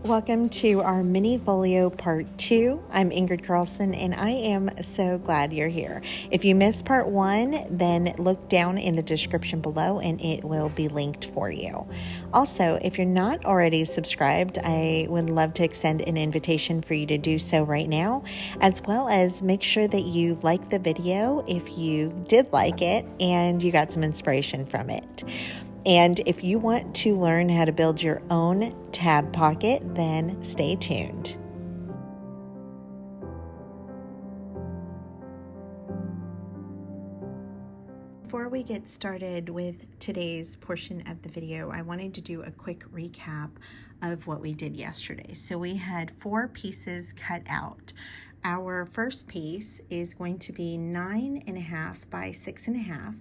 Welcome to our mini folio part 2. I'm Ingrid Carlson and I am so glad you're here. If you missed part 1, then look down in the description below and it will be linked for you. Also, if you're not already subscribed, I would love to extend an invitation for you to do so right now, as well as make sure that you like the video if you did like it and you got some inspiration from it. And if you want to learn how to build your own tab pocket, then stay tuned. Before we get started with today's portion of the video, I wanted to do a quick recap of what we did yesterday. So we had 4 pieces cut out. Our first piece is going to be 9.5 by 6.5.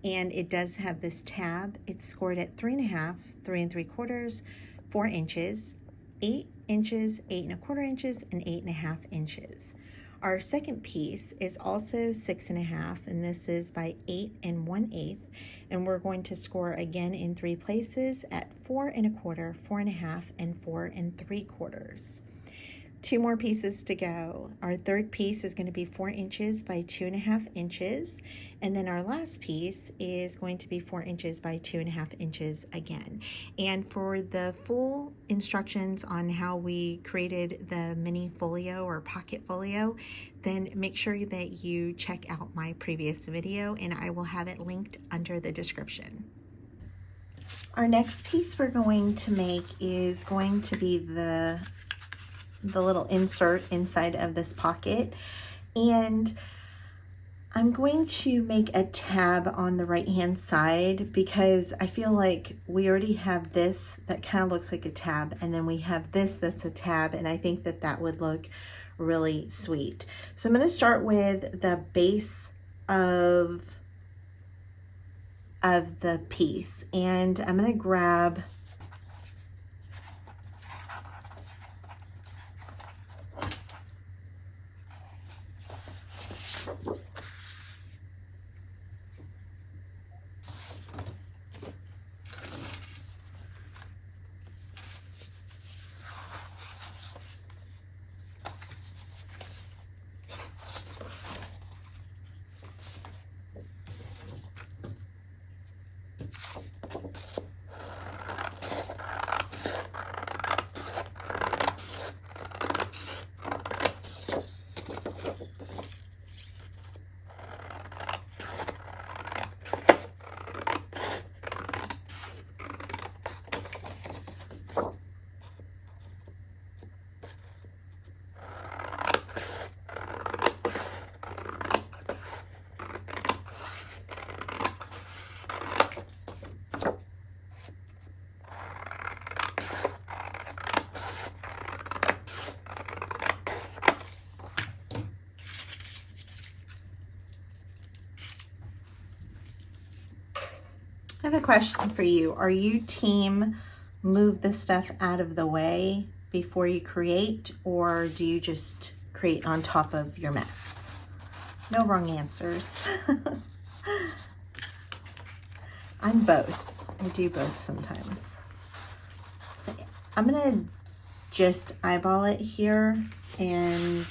And it does have this tab. It's scored at 3.5, 3 3/4, 4 inches, 8 inches, 8 1/4 inches, and 8.5 inches. Our second piece is also 6.5, and this is by 8 1/8, and we're going to score again in 3 places at 4 1/4, 4.5, and 4 3/4. 2 more pieces to go. Our third piece is going to be 4 inches by 2.5 inches. And then our last piece is going to be 4 inches by 2.5 inches again. And for the full instructions on how we created the mini folio or pocket folio, then make sure that you check out my previous video and I will have it linked under the description. Our next piece we're going to make is going to be the little insert inside of this pocket, and I'm going to make a tab on the right hand side because I feel like we already have this that kind of looks like a tab, and then we have this that's a tab, and I think that that would look really sweet. So I'm going to start with the base of the piece, and I'm going to grab I have a question for you. Are you team move this stuff out of the way before you create, or do you just create on top of your mess? No wrong answers. I'm both. I do both sometimes. So I'm gonna just eyeball it here and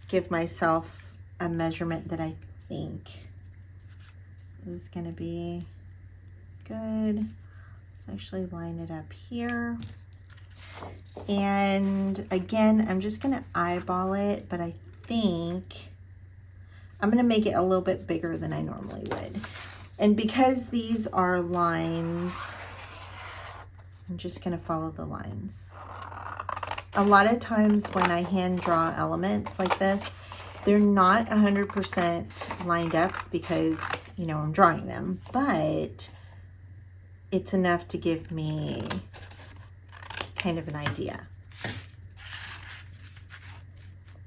give myself a measurement that I think is going to be good. Let's actually line it up here. And again, I'm just going to eyeball it, but I think I'm going to make it a little bit bigger than I normally would. And because these are lines, I'm just going to follow the lines. A lot of times when I hand draw elements like this, they're not 100% lined up because, you know, I'm drawing them, but it's enough to give me kind of an idea.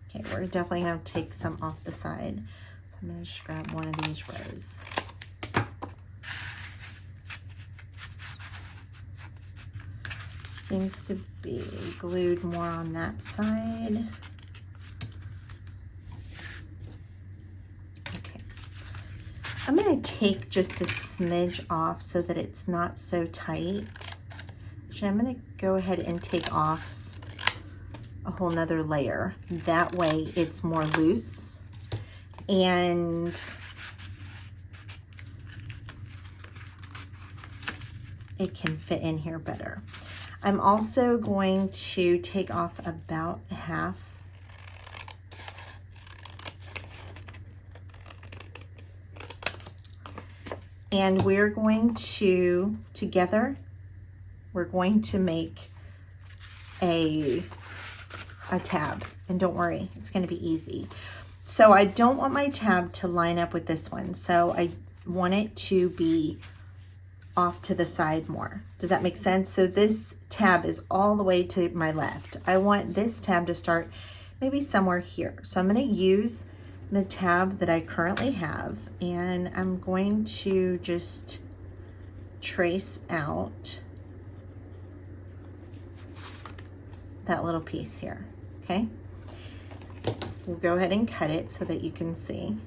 Okay, we're definitely going to take some off the side. So I'm going to just grab one of these rows. Seems to be glued more on that side. I'm going to take just a smidge off so that it's not so tight. Actually, I'm going to go ahead and take off a whole nother layer. That way it's more loose and it can fit in here better. I'm also going to take off about half. And we're going to, together, we're going to make a tab. And don't worry, it's going to be easy. So I don't want my tab to line up with this one. So I want it to be off to the side more. Does that make sense? So this tab is all the way to my left. I want this tab to start maybe somewhere here. So I'm going to use the tab that I currently have, and I'm going to just trace out that little piece here, okay? We'll go ahead and cut it so that you can see.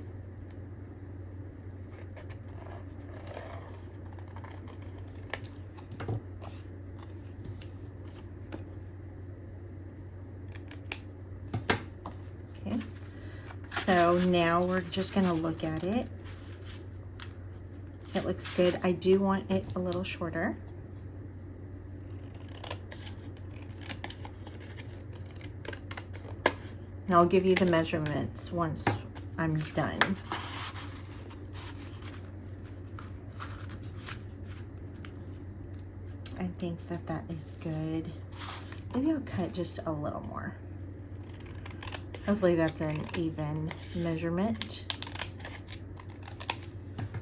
Okay, so now we're just gonna look at it. It looks good. I do want it a little shorter. And I'll give you the measurements once I'm done. I think that that is good. Maybe I'll cut just a little more. Hopefully that's an even measurement.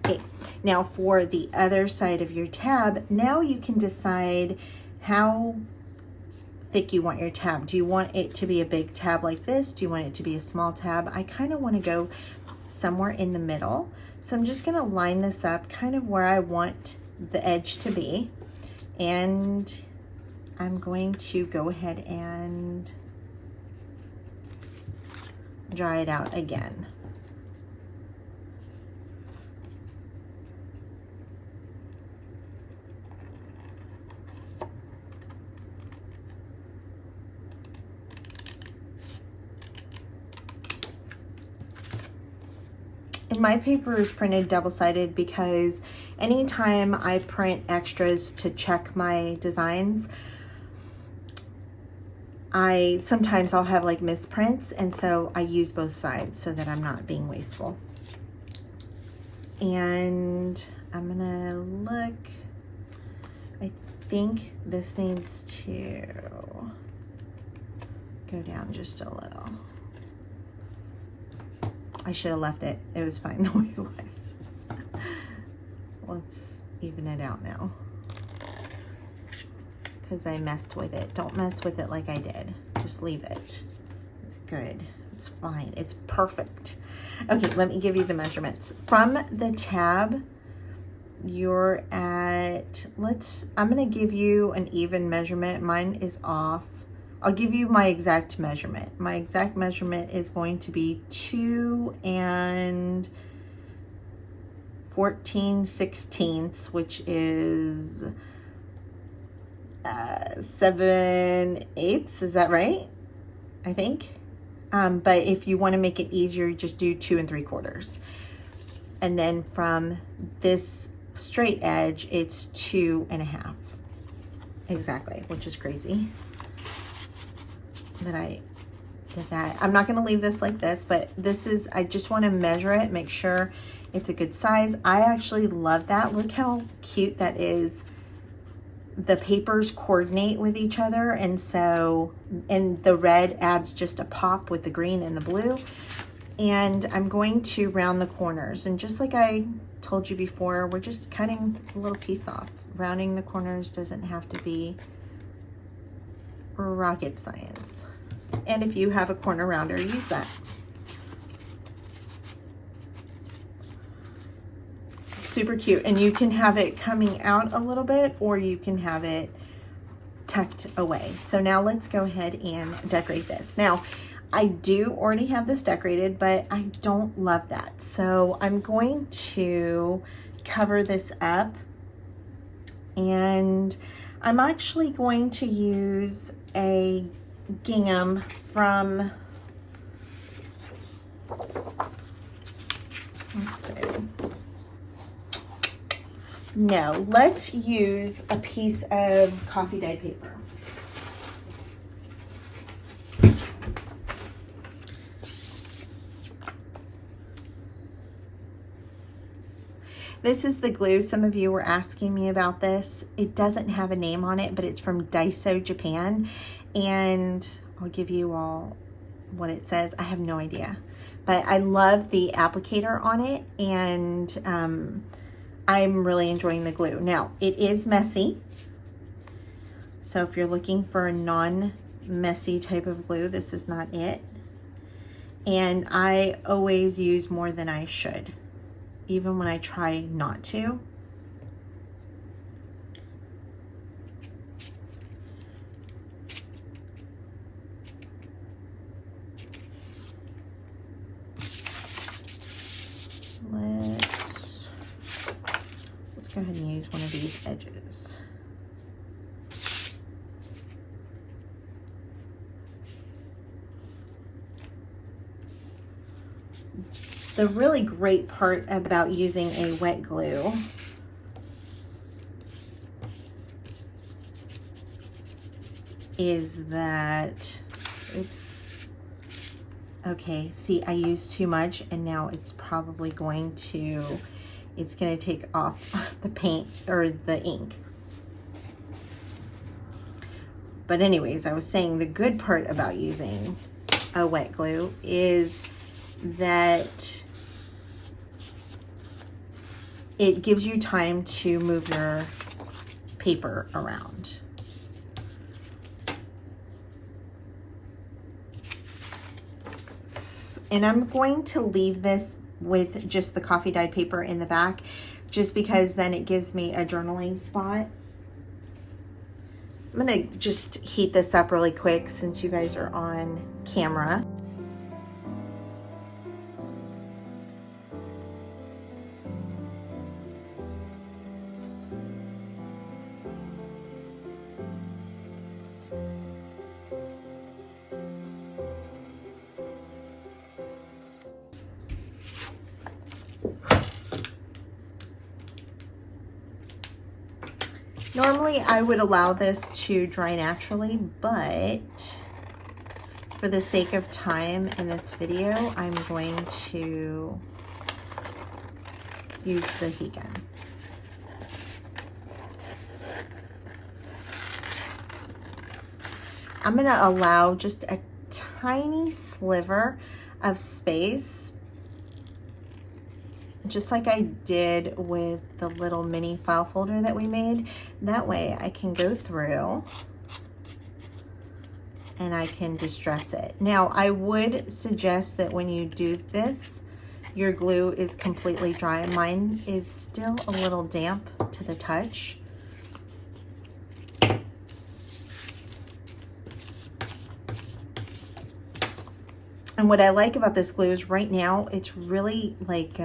Okay, now for the other side of your tab, now you can decide how thick you want your tab. Do you want it to be a big tab like this? Do you want it to be a small tab? I kind of want to go somewhere in the middle. So I'm just going to line this up kind of where I want the edge to be. And I'm going to go ahead and dry it out again. And my paper is printed double-sided because anytime I print extras to check my designs, sometimes I'll have like misprints, and so I use both sides so that I'm not being wasteful. And I'm gonna look, I think this needs to go down just a little. I should have left it. It was fine the way it was. Let's even it out now, because I messed with it. Don't mess with it like I did. Just leave it. It's good. It's fine. It's perfect. Okay, let me give you the measurements. From the tab, you're at, I'm going to give you an even measurement. Mine is off. I'll give you my exact measurement. My exact measurement is going to be 2 14/16, which is 7/8. Is that right? I think. But if you want to make it easier, just do 2 3/4. And then from this straight edge, it's 2 1/2. Exactly, which is crazy that I did that. I'm not going to leave this like this, but this is, I just want to measure it, make sure it's a good size. I actually love that. Look how cute that is. The papers coordinate with each other, and so, and the red adds just a pop with the green and the blue. And I'm going to round the corners, and just like I told you before, we're just cutting a little piece off. Rounding the corners doesn't have to be rocket science. And if you have a corner rounder, use that. Super cute. And you can have it coming out a little bit, or you can have it tucked away. So now let's go ahead and decorate this. Now, I do already have this decorated, but I don't love that. So I'm going to cover this up, and I'm actually going to use a gingham from, let's see. No, let's use a piece of coffee dyed paper. This is the glue. Some of you were asking me about this. It doesn't have a name on it, but it's from Daiso, Japan. And I'll give you all what it says. I have no idea. But I love the applicator on it, and I'm really enjoying the glue. Now, it is messy. So if you're looking for a non-messy type of glue, this is not it. And I always use more than I should, even when I try not to. Let's go ahead and use one of these edges. The really great part about using a wet glue is that, oops, okay, see, I used too much and now it's probably going to, it's going to take off the paint or the ink. But anyways, I was saying the good part about using a wet glue is that it gives you time to move your paper around. And I'm going to leave this with just the coffee dyed paper in the back, just because then it gives me a journaling spot. I'm gonna just heat this up really quick since you guys are on camera. Normally I would allow this to dry naturally, but for the sake of time in this video, I'm going to use the heat gun. I'm going to allow just a tiny sliver of space, just like I did with the little mini file folder that we made. That way I can go through and I can distress it. Now, I would suggest that when you do this, your glue is completely dry. Mine is still a little damp to the touch. And what I like about this glue is right now it's really like,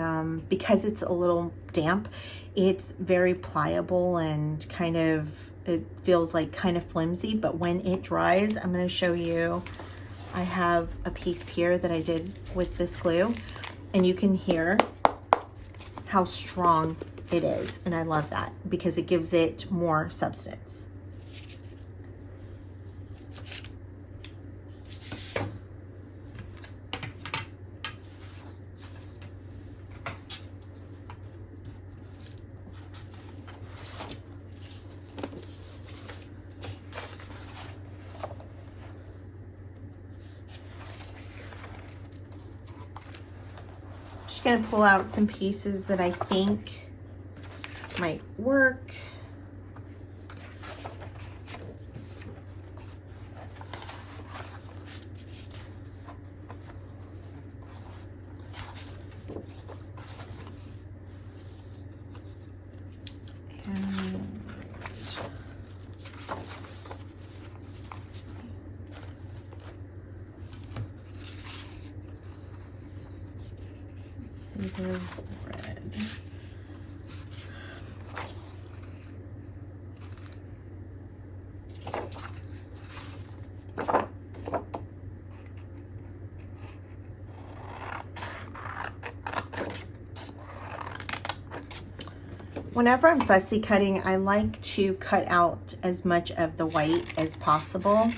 because it's a little damp, it's very pliable and kind of, it feels like kind of flimsy, but when it dries, I'm going to show you, I have a piece here that I did with this glue, and you can hear how strong it is. And I love that because it gives it more substance. Just going to pull out some pieces that I think might work. Red. Whenever I'm fussy cutting, I like to cut out as much of the white as possible.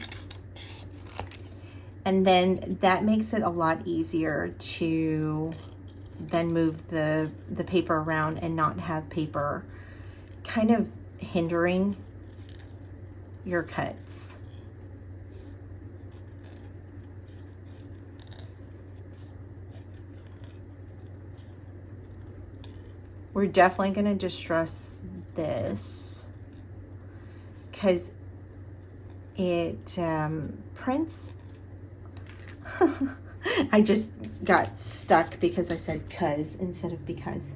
And then that makes it a lot easier to then move the paper around and not have paper kind of hindering your cuts. We're definitely going to distress this because it prints. I just got stuck because I said cuz instead of because.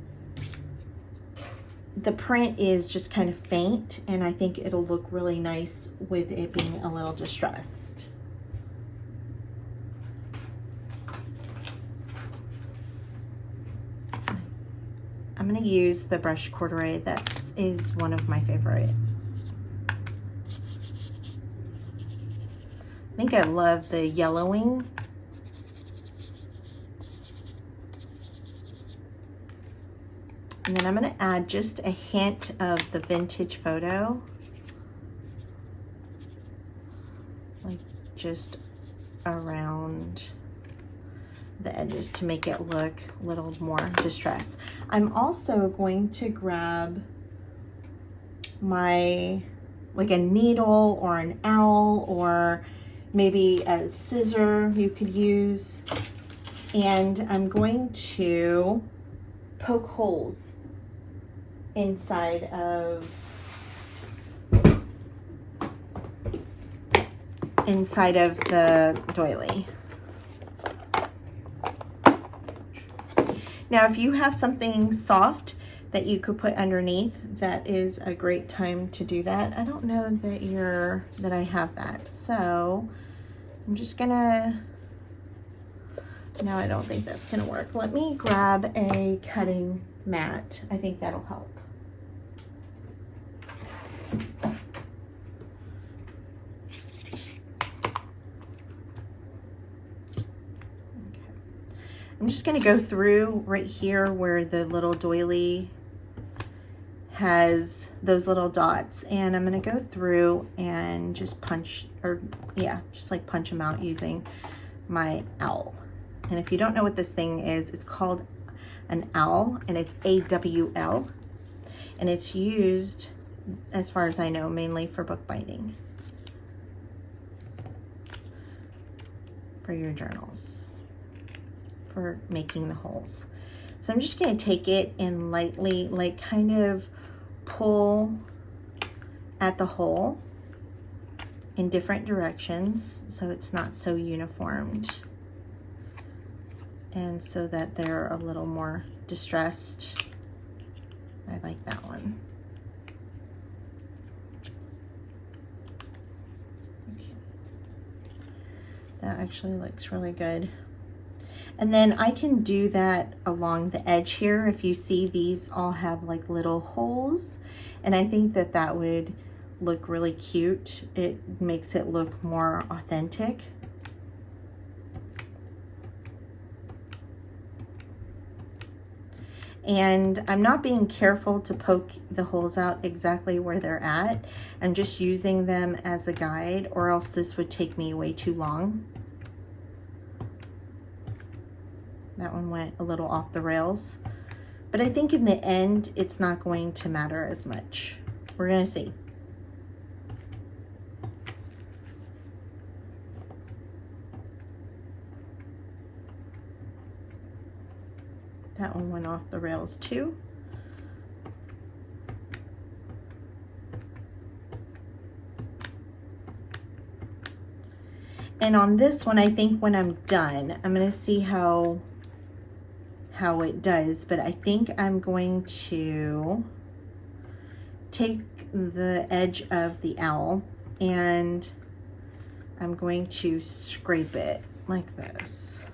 The print is just kind of faint, and I think it'll look really nice with it being a little distressed. I'm going to use the brush corduroy. That is one of my favorite. I think I love the yellowing. And then I'm going to add just a hint of the vintage photo. Like just around the edges to make it look a little more distressed. I'm also going to grab my, like a needle or an owl or maybe a scissor you could use. And I'm going to poke holes inside of the doily. Now, if you have something soft that you could put underneath, that is a great time to do that. I don't know that I have that, so I'm just gonna, no, I don't think that's gonna work. Let me grab a cutting mat. I think that'll help. I'm just going to go through right here where the little doily has those little dots, and I'm going to go through and just punch, or yeah, just like punch them out using my owl. And if you don't know what this thing is, it's called an owl, and it's AWL, and it's used, as far as I know, mainly for bookbinding for your journals, for making the holes. So I'm just going to take it and lightly, like, kind of pull at the hole in different directions so it's not so uniformed, and so that they're a little more distressed. I like that one. Okay. That actually looks really good. And then I can do that along the edge here. If you see, these all have like little holes, and I think that that would look really cute. It makes it look more authentic. And I'm not being careful to poke the holes out exactly where they're at. I'm just using them as a guide, or else this would take me way too long. That one went a little off the rails, but I think in the end, it's not going to matter as much. We're gonna see. That one went off the rails too. And on this one, I think when I'm done, I'm gonna see how it does, but I think I'm going to take the edge of the owl and I'm going to scrape it like this.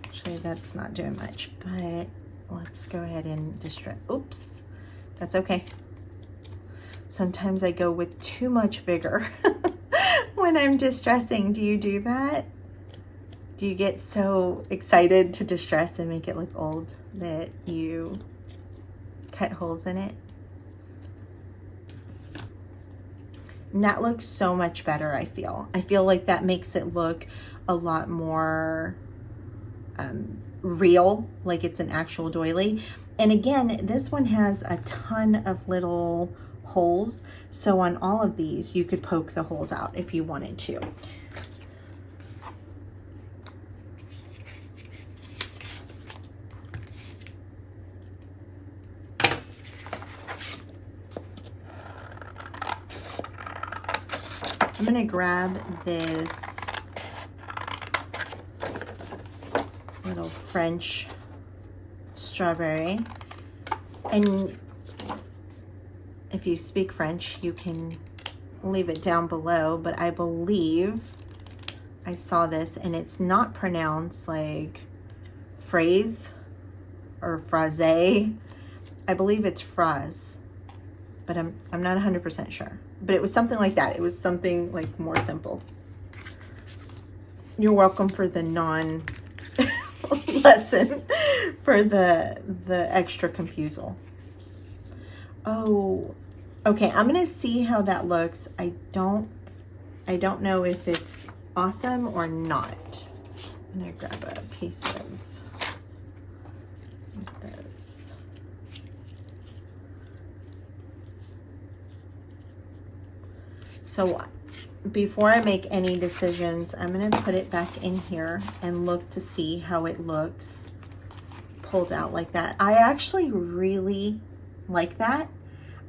Actually, that's not doing much, but let's go ahead and distress. Oops, that's okay. Sometimes I go with too much vigor. When I'm distressing, do you do that? Do you get so excited to distress and make it look old that you cut holes in it? And that looks so much better, I feel. I feel like that makes it look a lot more real, like it's an actual doily. And again, this one has a ton of little holes. So on all of these, you could poke the holes out if you wanted to. I'm gonna grab this little French strawberry, and if you speak French, you can leave it down below, but I believe I saw this and it's not pronounced like phrase or phrase. I believe it's phrase, but I'm not 100% sure. But it was something like that. It was something like more simple. You're welcome for the non-lesson for the extra confusal. Oh, okay. I'm gonna see how that looks. I don't know if it's awesome or not. I'm gonna grab a piece of this. So before I make any decisions, I'm going to put it back in here and look to see how it looks pulled out like that. I actually really like that.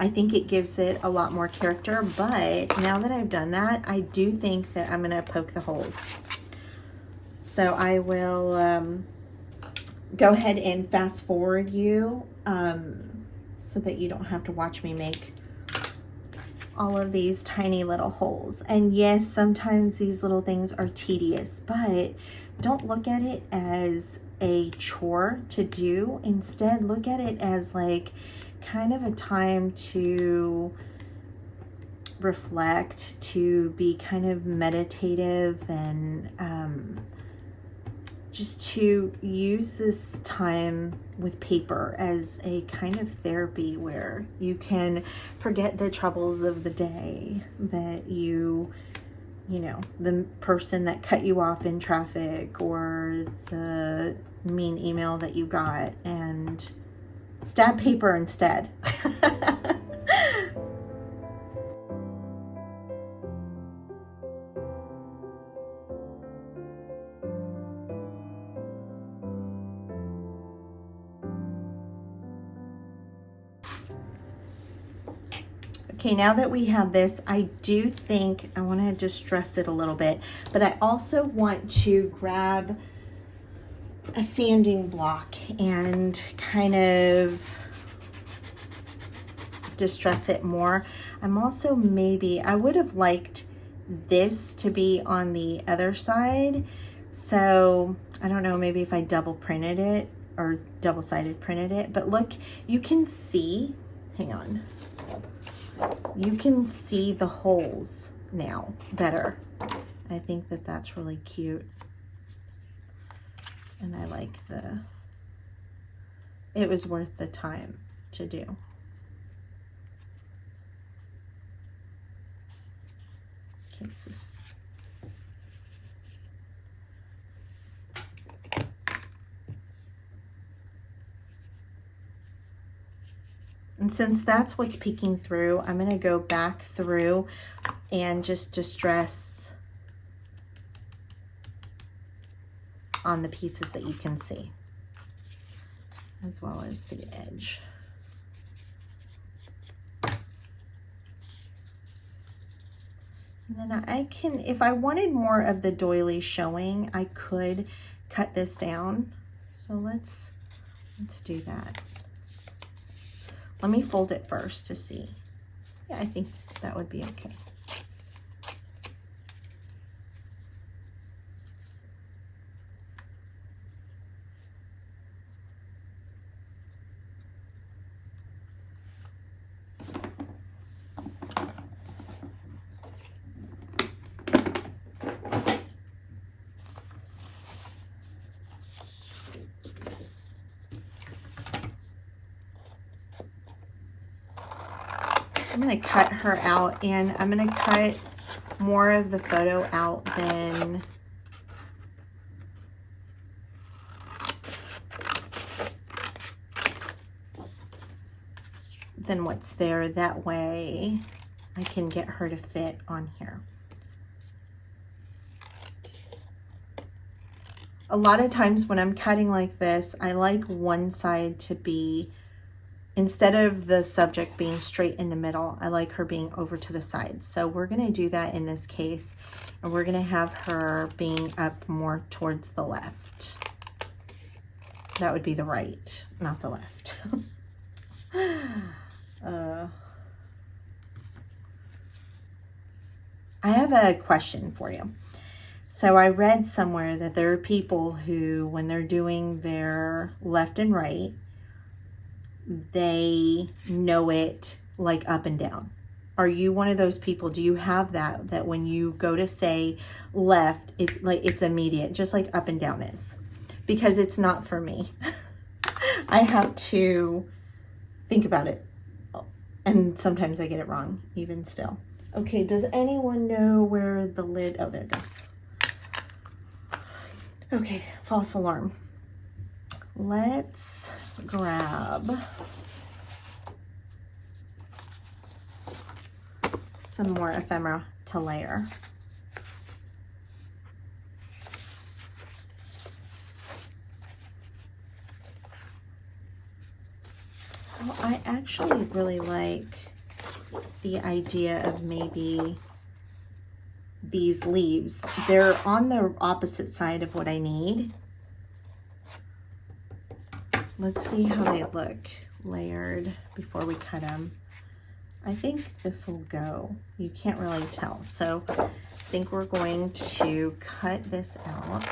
I think it gives it a lot more character, but now that I've done that, I do think that I'm going to poke the holes. So I will go ahead and fast forward you so that you don't have to watch me make all of these tiny little holes. And yes, sometimes these little things are tedious, but don't look at it as a chore to do. Instead, look at it as like kind of a time to reflect, to be kind of meditative, and just to use this time with paper as a kind of therapy where you can forget the troubles of the day, that you know, the person that cut you off in traffic or the mean email that you got, and stab paper instead. Okay, now that we have this, I do think I want to distress it a little bit, but I also want to grab a sanding block and kind of distress it more. I'm also I would have liked this to be on the other side. So I don't know, maybe if I double printed it or double-sided printed it, but look, you can see, hang on. You can see the holes now better. I think that that's really cute. And I like it was worth the time to do. Okay, and since that's what's peeking through, I'm going to go back through and just distress on the pieces that you can see, as well as the edge. And then I can, if I wanted more of the doily showing, I could cut this down. So let's do that. Let me fold it first to see. Yeah, I think that would be okay. I'm going to cut her out, and I'm going to cut more of the photo out than what's there. That way I can get her to fit on here. A lot of times when I'm cutting like this, I like one side to be, instead of the subject being straight in the middle, I like her being over to the side. So we're going to do that in this case, and we're going to have her being up more towards the left. That would be the right, not the left. I have a question for you. So I read somewhere that there are people who, when they're doing their left and right, they know it like up and down. Are you one of those people? Do you have that when you go to say left, it's immediate, just like up and down is? Because it's not for me. I have to think about it, and sometimes I get it wrong even still. Okay, does anyone know where the lid, oh, there it goes. Okay, false alarm. Let's grab some more ephemera to layer. Well, I actually really like the idea of maybe these leaves. They're on the opposite side of what I need. Let's see how they look layered before we cut them. I think this will go. You can't really tell. So I think we're going to cut this out.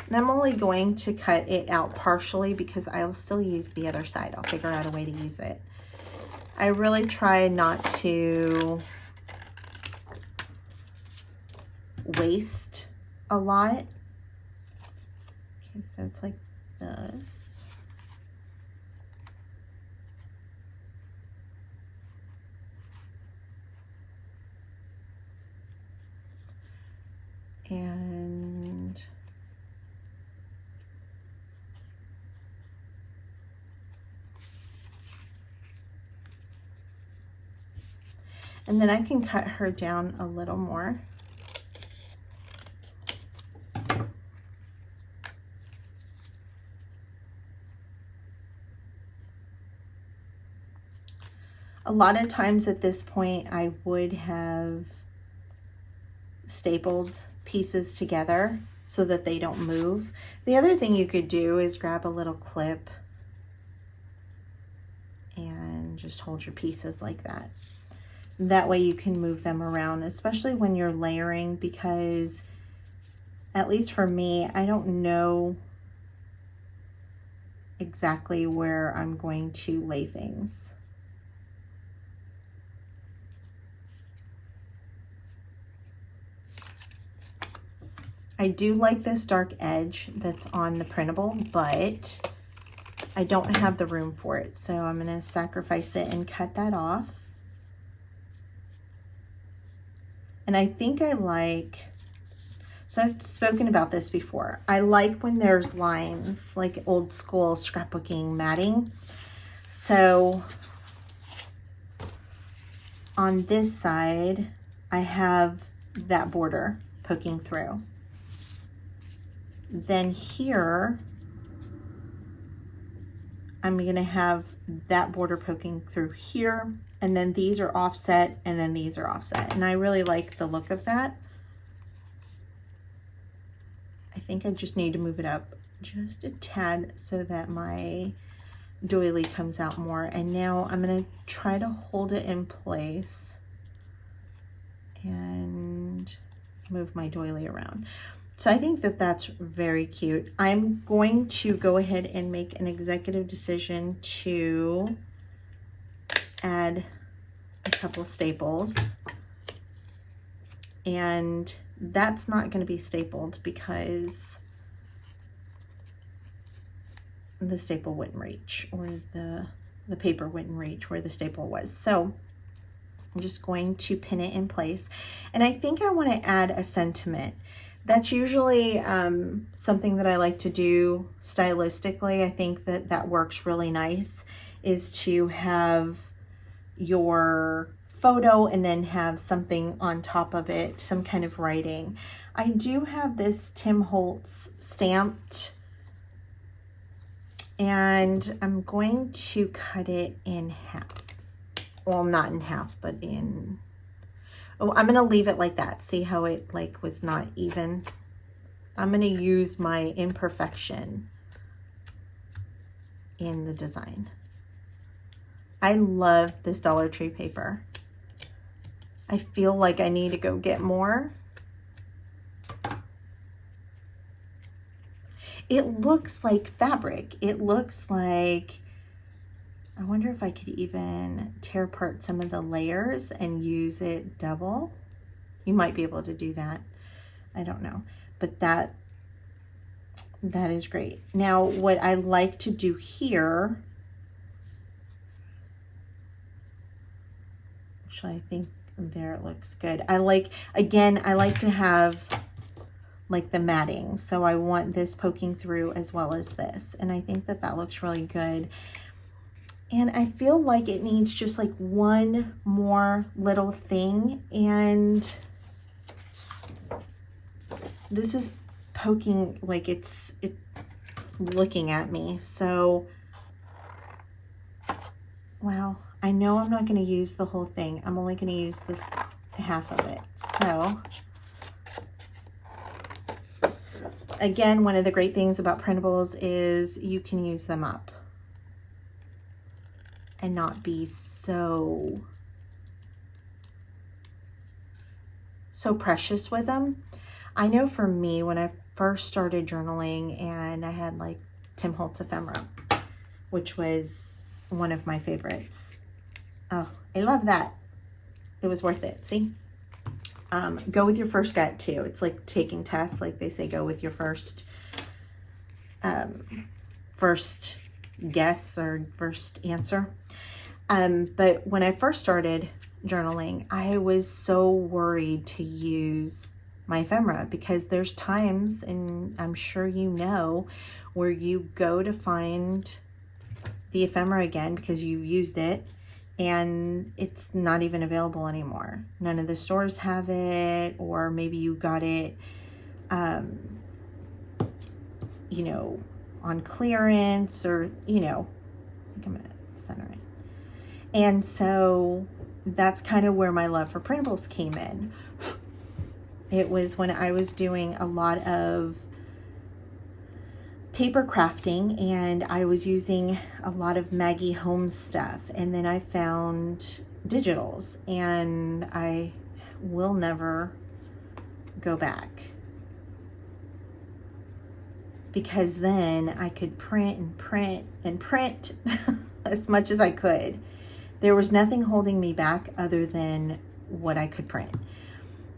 And I'm only going to cut it out partially because I'll still use the other side. I'll figure out a way to use it. I really try not to waste a lot. Okay, so it's like this. And then I can cut her down a little more. A lot of times at this point, I would have stapled pieces together so that they don't move. The other thing you could do is grab a little clip and just hold your pieces like that. That way you can move them around, especially when you're layering, because at least for me, I don't know exactly where I'm going to lay things. I do like this dark edge that's on the printable, but I don't have the room for it. So I'm going to sacrifice it and cut that off. And I think I like, so I've spoken about this before. I like when there's lines, like old school scrapbooking matting. So on this side, I have that border poking through. Then here, I'm going to have that border poking through here, and then these are offset, and then these are offset. And I really like the look of that. I think I just need to move it up just a tad so that my doily comes out more. And now I'm going to try to hold it in place and move my doily around. So I think that that's very cute. I'm going to go ahead and make an executive decision to add a couple staples. And that's not going to be stapled because the staple wouldn't reach, or the paper wouldn't reach where the staple was. So I'm just going to pin it in place. And I think I want to add a sentiment. That's usually something that I like to do stylistically. I think that that works really nice, is to have your photo and then have something on top of it, some kind of writing. I do have this Tim Holtz stamped, and I'm going to cut it in half. Well, not in half, but in, oh, I'm gonna leave it like that. See how it like was not even? I'm gonna use my imperfection in the design. I love this Dollar Tree paper. I feel like I need to go get more. It looks like fabric. It looks like, I wonder if I could even tear apart some of the layers and use it double. You might be able to do that. I don't know, but that is great. Now, what I like to do here, actually, I think there it looks good. I like, again, I like to have like the matting. So I want this poking through as well as this. And I think that that looks really good. And I feel like it needs just like one more little thing. And this is poking, like it's looking at me. So, well, I know I'm not going to use the whole thing. I'm only going to use this half of it. So again, one of the great things about printables is you can use them up and not be so precious with them. I know for me, when I first started journaling and I had like Tim Holtz ephemera, which was one of my favorites. Oh, I love that. It was worth it. See? Go with your first gut too. It's like taking tests, like they say, go with your first guess or first answer. But when I first started journaling, I was so worried to use my ephemera because there's times, and I'm sure you know, where you go to find the ephemera again because you used it and it's not even available anymore. None of the stores have it, or maybe you got it, you know, on clearance, or, you know, I think I'm gonna center it. And so that's kind of where my love for printables came in. It was when I was doing a lot of paper crafting and I was using a lot of Maggie Holmes stuff, and then I found digitals, and I will never go back, because then I could print and print and print as much as I could. There was nothing holding me back other than what I could print,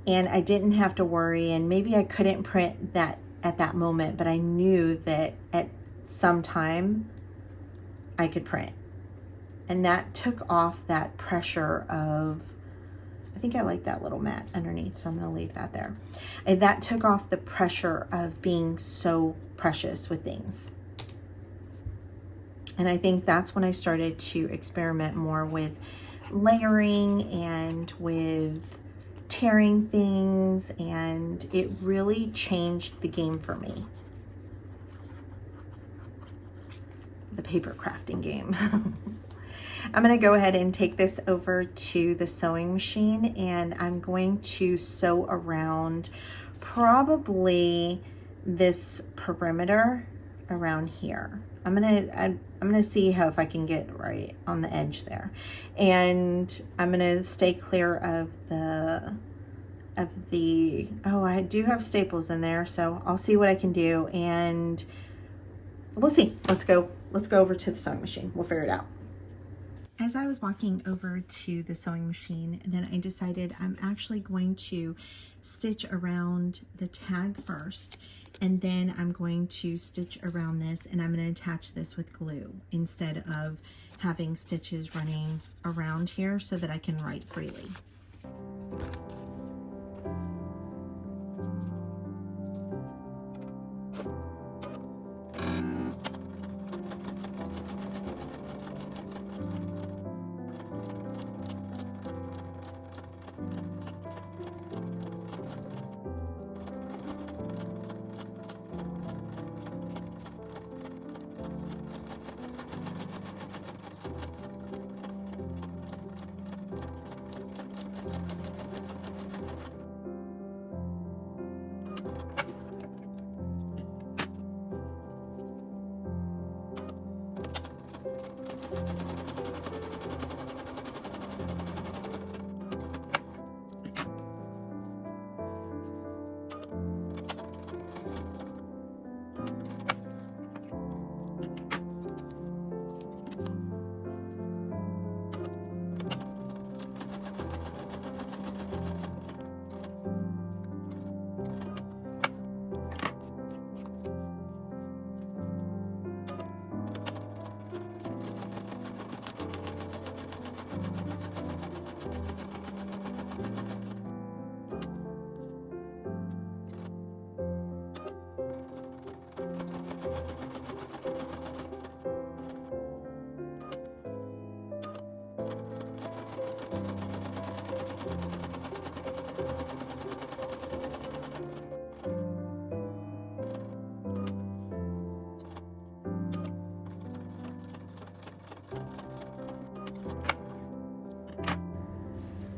and I didn't have to worry. And maybe I couldn't print that at that moment, but I knew that at some time I could print. And that took off that pressure of, I think I like that little mat underneath, so I'm gonna leave that there. And that took off the pressure of being so precious with things. And I think that's when I started to experiment more with layering and with tearing things, and it really changed the game for me. The paper crafting game. I'm going to go ahead and take this over to the sewing machine, and I'm going to sew around probably this perimeter around here. I'm gonna see how, if I can get right on the edge there, and I'm gonna stay clear of the oh, I do have staples in there, so I'll see what I can do, and we'll see. Let's go over to the sewing machine. We'll figure it out. As I was walking over to the sewing machine, then I decided I'm actually going to stitch around the tag first, and then I'm going to stitch around this, and I'm going to attach this with glue instead of having stitches running around here so that I can write freely.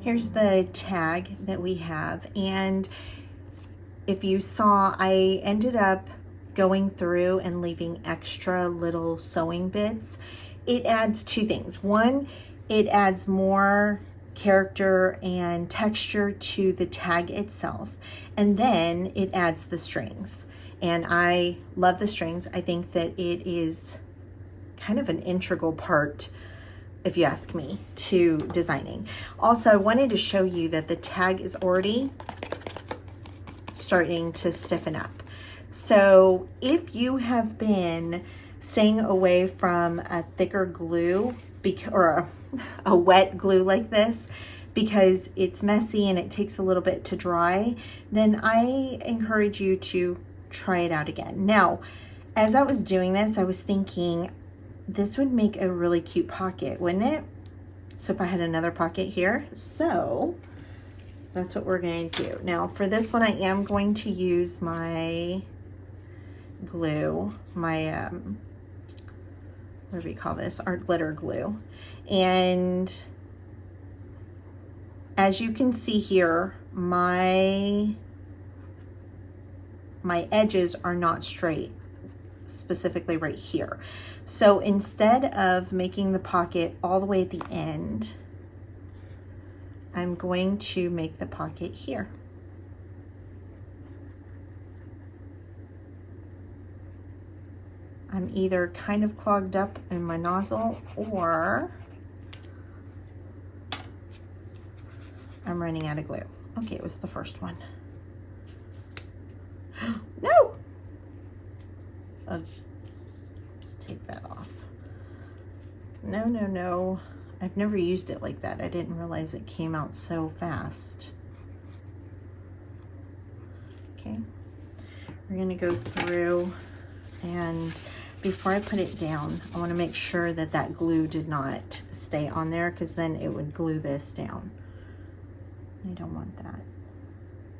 Here's the tag that we have, and if you saw, I ended up going through and leaving extra little sewing bits. It adds two things. One, it adds more character and texture to the tag itself, and then it adds the strings. And I love the strings. I think that it is kind of an integral part, if you ask me, to designing. Also, I wanted to show you that the tag is already starting to stiffen up. So if you have been staying away from a thicker glue or a wet glue like this because it's messy and it takes a little bit to dry, then I encourage you to try it out again. Now, as I was doing this, I was thinking, this would make a really cute pocket, wouldn't it? So if I had another pocket here, so that's what we're going to do. Now for this one, I am going to use my glue, my, what do we call this? Art glitter glue. And as you can see here, my edges are not straight, specifically right here. So instead of making the pocket all the way at the end, I'm going to make the pocket here. I'm either kind of clogged up in my nozzle or I'm running out of glue. Okay, it was the first one. No! Let's take that off. No, no, no. I've never used it like that. I didn't realize it came out so fast. Okay. We're going to go through, and before I put it down, I want to make sure that that glue did not stay on there, because then it would glue this down. I don't want that.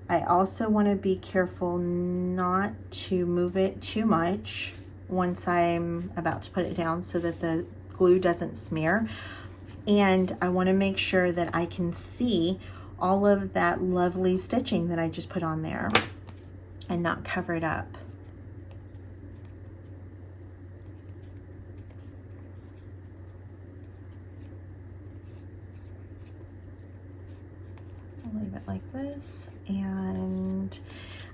I also want to be careful not to move it too much once I'm about to put it down so that the glue doesn't smear. And I want to make sure that I can see all of that lovely stitching that I just put on there and not cover it up. I'll leave it like this, and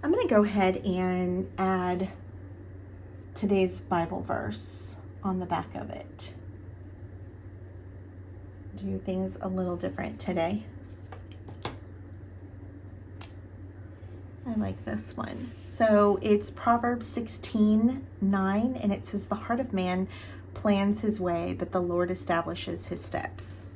I'm going to go ahead and add today's Bible verse on the back of it. do things a little different today. I like this one. So it's Proverbs 16:9, and it says, "The heart of man plans his way, but the Lord establishes his steps."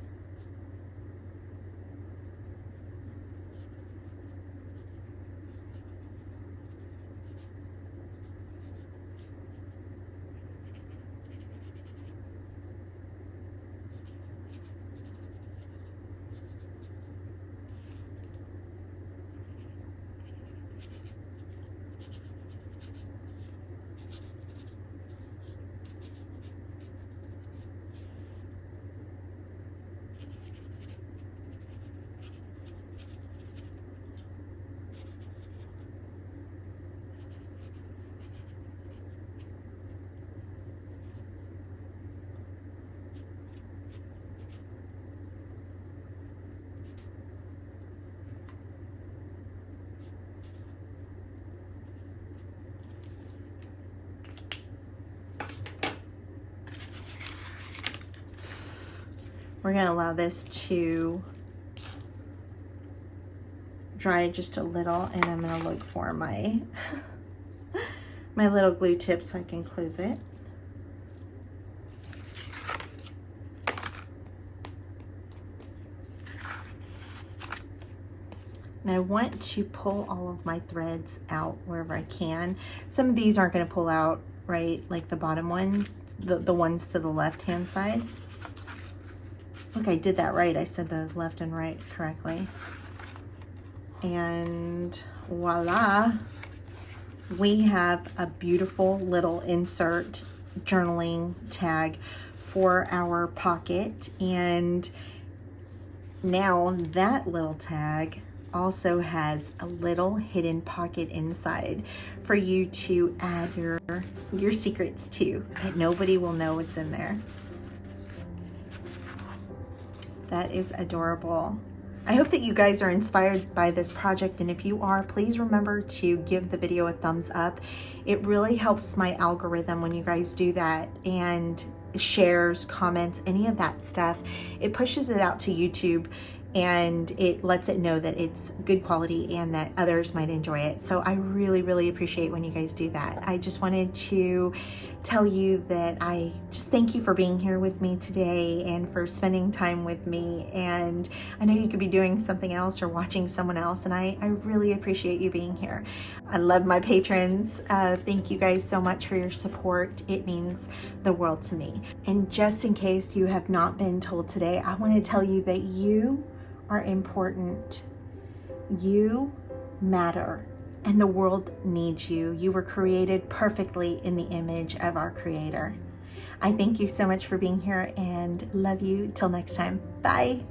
We're going to allow this to dry just a little, and I'm going to look for my my little glue tip so I can close it. And I want to pull all of my threads out wherever I can. Some of these aren't going to pull out, right? Like the bottom ones, the ones to the left-hand side. Look, I did that right. I said the left and right correctly. And voila, we have a beautiful little insert journaling tag for our pocket. And now that little tag also has a little hidden pocket inside for you to add your secrets to, that nobody will know what's in there. That is adorable. I hope that you guys are inspired by this project, and if you are, please remember to give the video a thumbs up. It really helps my algorithm when you guys do that, and shares, comments, any of that stuff. It pushes it out to YouTube, and it lets it know that it's good quality and that others might enjoy it. So I really, really appreciate when you guys do that. I just wanted to tell you that I just thank you for being here with me today and for spending time with me. And I know you could be doing something else or watching someone else, and I really appreciate you being here. I love my patrons. Thank you guys so much for your support. It means the world to me. And just in case you have not been told today, I want to tell you that you are important. You matter, and the world needs you. You were created perfectly in the image of our Creator. I thank you so much for being here and love you. Till next time. Bye.